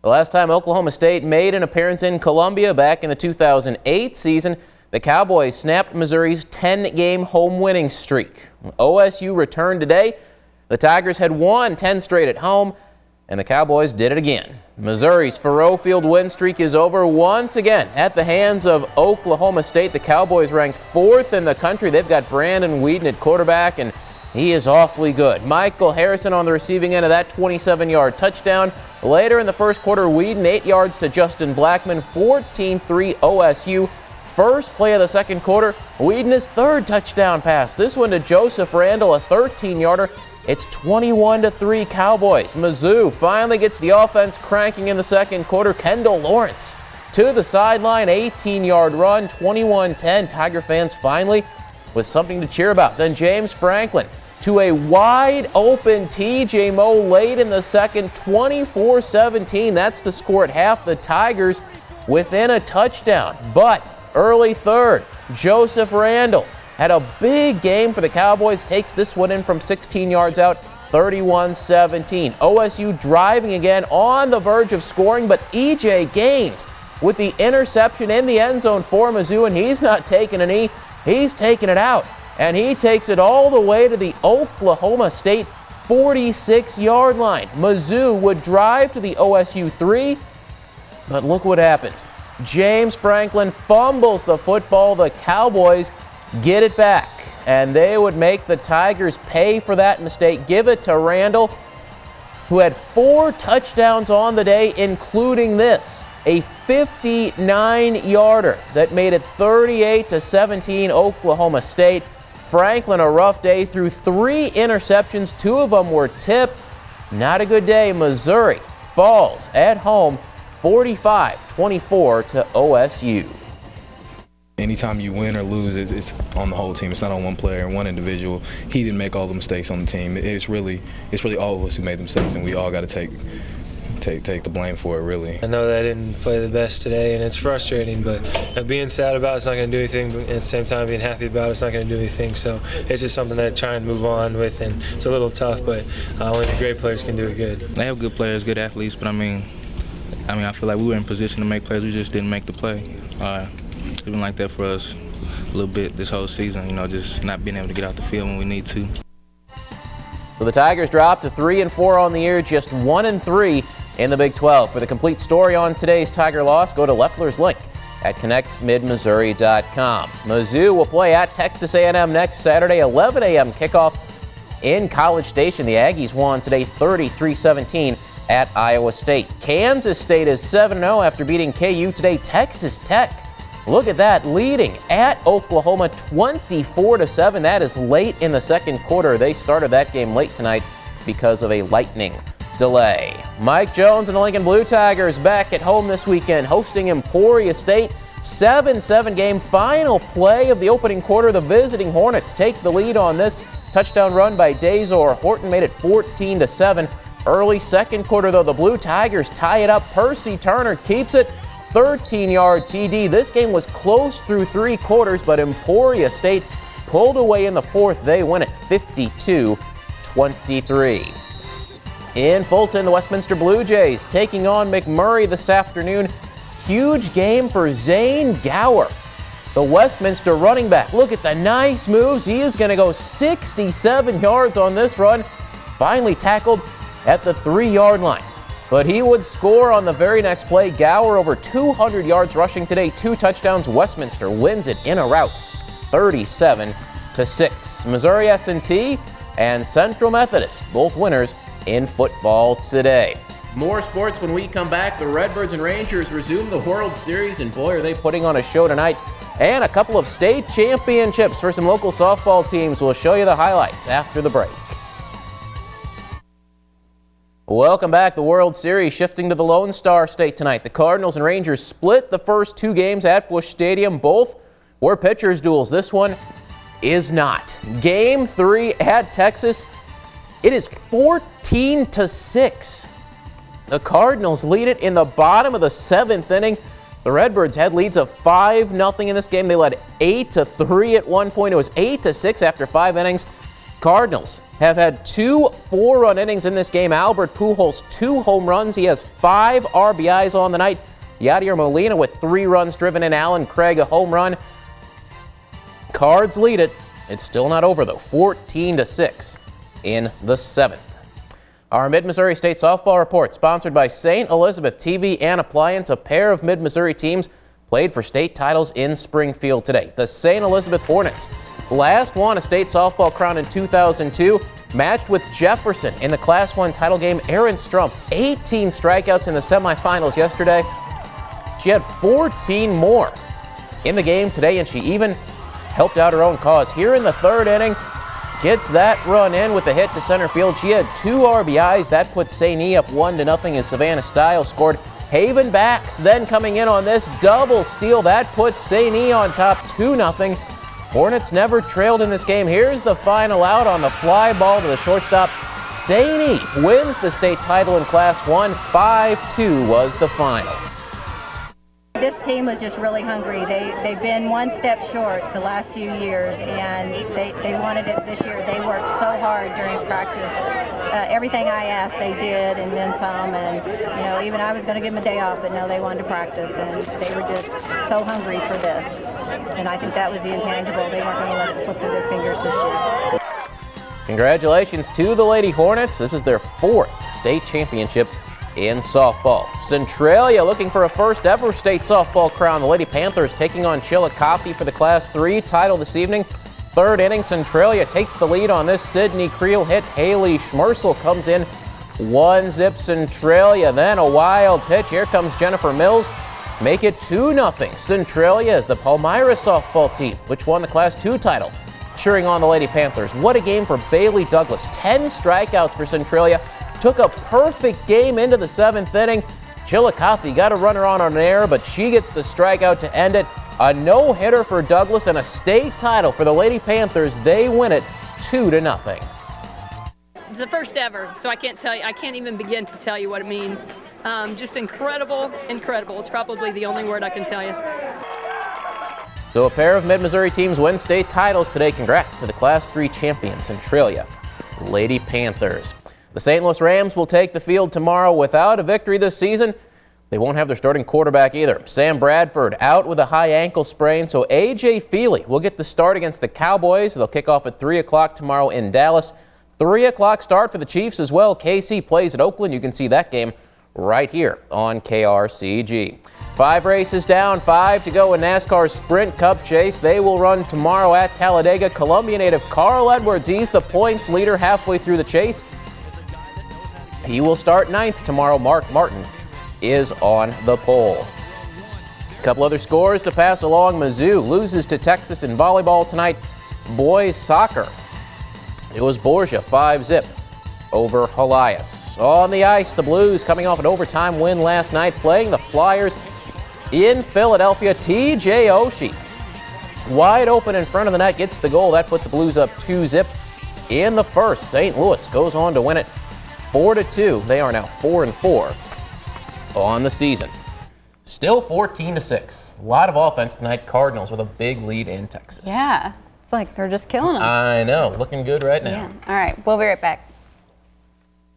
The last time Oklahoma State made an appearance in Columbia back in the 2008 season, the Cowboys snapped Missouri's 10-game home winning streak. OSU returned today. The Tigers had won 10 straight at home, and the Cowboys did it again. Missouri's Faurot Field win streak is over once again at the hands of Oklahoma State. The Cowboys ranked 4th in the country. They've got Brandon Whedon at quarterback, and he is awfully good. Michael Harrison on the receiving end of that 27-yard touchdown. Later in the first quarter, Whedon 8 yards to Justin Blackman, 14-3 OSU. First play of the second quarter, Whedon his 3rd touchdown pass. This one to Joseph Randall, a 13-yarder. It's 21-3 Cowboys. Mizzou finally gets the offense cranking in the second quarter. Kendall Lawrence to the sideline, 18-yard run, 21-10. Tiger fans finally with something to cheer about. Then James Franklin to a wide open TJ Moe late in the second, 24-17. That's the score at half. The Tigers within a touchdown. But early third, Joseph Randall had a big game for the Cowboys, takes this one in from 16 yards out, 31-17. OSU driving again on the verge of scoring, but E.J. Gaines with the interception in the end zone for Mizzou, and he's not taking a knee, he's taking it out. And he takes it all the way to the Oklahoma State 46-yard line. Mizzou would drive to the OSU 3, but look what happens. James Franklin fumbles the football. The Cowboys get it back, and they would make the Tigers pay for that mistake. Give it to Randall, who had 4 touchdowns on the day, including this, a 59-yarder that made it 38-17 Oklahoma State. Franklin, a rough day, threw 3 interceptions. 2 of them were tipped. Not a good day. Missouri falls at home 45-24 to OSU. Anytime you win or lose, it's on the whole team. It's not on one player and one individual. He didn't make all the mistakes on the team. It's really all of us who made the mistakes, and we all got to take the blame for it, really. I know that I didn't play the best today, and it's frustrating, but being sad about it's not going to do anything, but at the same time being happy about it's not going to do anything. So it's just something that I'm trying to move on with, and it's a little tough, but only the great players can do it good. They have good players, good athletes, but I mean, I feel like we were in position to make plays. We just didn't make the play. It's been like that for us a little bit this whole season, just not being able to get out the field when we need to. So the Tigers dropped to 3-4 on the year, just 1-3 in the Big 12. For the complete story on today's Tiger loss, go to Leffler's link at connectmidmissouri.com. Mizzou will play at Texas A&M next Saturday, 11 a.m. kickoff in College Station. The Aggies won today 33-17 at Iowa State. Kansas State is 7-0 after beating KU today. Texas Tech, look at that, leading at Oklahoma 24-7. That is late in the second quarter. They started that game late tonight because of a lightning delay. Mike Jones and the Lincoln Blue Tigers back at home this weekend, hosting Emporia State. 7-7 game, final play of the opening quarter. The visiting Hornets take the lead on this touchdown run by Dazor. Horton made it 14-7. Early second quarter, though, the Blue Tigers tie it up. Percy Turner keeps it. 13-yard TD. This game was close through 3 quarters, but Emporia State pulled away in the fourth. They win it 52-23. In Fulton, the Westminster Blue Jays taking on McMurray this afternoon. Huge game for Zane Gower, the Westminster running back. Look at the nice moves. He is going to go 67 yards on this run. Finally tackled at the 3-yard line. But he would score on the very next play. Gower over 200 yards rushing today, 2 touchdowns. Westminster wins it in a rout, 37-6. Missouri S&T and Central Methodist, both winners in football today. More sports when we come back. The Redbirds and Rangers resume the World Series, and boy, are they putting on a show tonight. And a couple of state championships for some local softball teams. We'll show you the highlights after the break. Welcome back. The World Series shifting to the Lone Star State tonight. The Cardinals and Rangers split the first 2 games at Busch Stadium. Both were pitchers' duels. This one is not. Game 3 at Texas. It is 14-6. The Cardinals lead it in the bottom of the 7th inning. The Redbirds had leads of 5-0 in this game. They led 8-3 at one point. It was 8-6 after 5 innings. Cardinals have had 2 4-run innings in this game. Albert Pujols, 2 home runs. He has 5 RBIs on the night. Yadier Molina with 3 runs driven in. Alan Craig, a home run. Cards lead it. It's still not over, though. 14-6 in the 7th. Our Mid-Missouri State softball report, sponsored by St. Elizabeth TV and Appliance. A pair of Mid-Missouri teams played for state titles in Springfield today. The St. Elizabeth Hornets last won a state softball crown in 2002, matched with Jefferson in the Class 1 title game. Aaron Strump, 18 strikeouts in the semifinals yesterday. She had 14 more in the game today, and she even helped out her own cause. Here in the 3rd inning, gets that run in with a hit to center field. She had 2 RBIs. That puts St. E up 1-0 as Savannah Stiles scored. Haven Backs then coming in on this double steal. That puts St. E on top 2-0. Hornets never trailed in this game. Here's the final out on the fly ball to the shortstop. St. E wins the state title in Class 1. 5-2 was the final. This team was just really hungry. They've been one step short the last few years, and they wanted it this year. They worked so hard during practice. Everything I asked, they did, and then some. And even I was going to give them a day off, but no, they wanted to practice, and they were just so hungry for this. And I think that was the intangible. They weren't going to let it slip through their fingers this year. Congratulations to the Lady Hornets. This is their 4th state championship in softball. Centralia looking for a first ever state softball crown. The Lady Panthers taking on Chillicothe for the Class 3 title this evening. 3rd inning, Centralia takes the lead on this Sydney Creel hit. Haley Schmersel comes in 1-0 Centralia. Then a wild pitch. Here comes Jennifer Mills. Make it 2-0. Centralia is the Palmyra softball team, which won the Class 2 title, cheering on the Lady Panthers. What a game for Bailey Douglas. 10 strikeouts for Centralia. Took a perfect game into the 7th inning. Chillicothe got a runner on an error, but she gets the strikeout to end it. A no-hitter for Douglas and a state title for the Lady Panthers. They win it 2-0. It's the first ever, so I can't even begin to tell you what it means. Just incredible. It's probably the only word I can tell you. So a pair of Mid-Missouri teams win state titles today. Congrats to the Class 3 champions, Centralia Lady Panthers. The St. Louis Rams will take the field tomorrow without a victory this season. They won't have their starting quarterback either. Sam Bradford out with a high ankle sprain, so A.J. Feely will get the start against the Cowboys. They'll kick off at 3 o'clock tomorrow in Dallas. 3 o'clock start for the Chiefs as well. KC plays at Oakland. You can see that game right here on KRCG. 5 races down, 5 to go in NASCAR's Sprint Cup chase. They will run tomorrow at Talladega. Columbia native Carl Edwards, he's the points leader halfway through the chase. He will start 9th tomorrow. Mark Martin is on the pole. A couple other scores to pass along. Mizzou loses to Texas in volleyball tonight. Boys soccer, it was Borgia 5-0 over Helias. On the ice, the Blues coming off an overtime win last night, playing the Flyers in Philadelphia. TJ Oshie wide open in front of the net, gets the goal. That put the Blues up 2-0 in the first. St. Louis goes on to win it 4-2. They are now 4-4 on the season. Still 14-6. A lot of offense tonight. Cardinals with a big lead in Texas. Yeah, it's like they're just killing them. I know. Looking good right now. Yeah. All right, we'll be right back.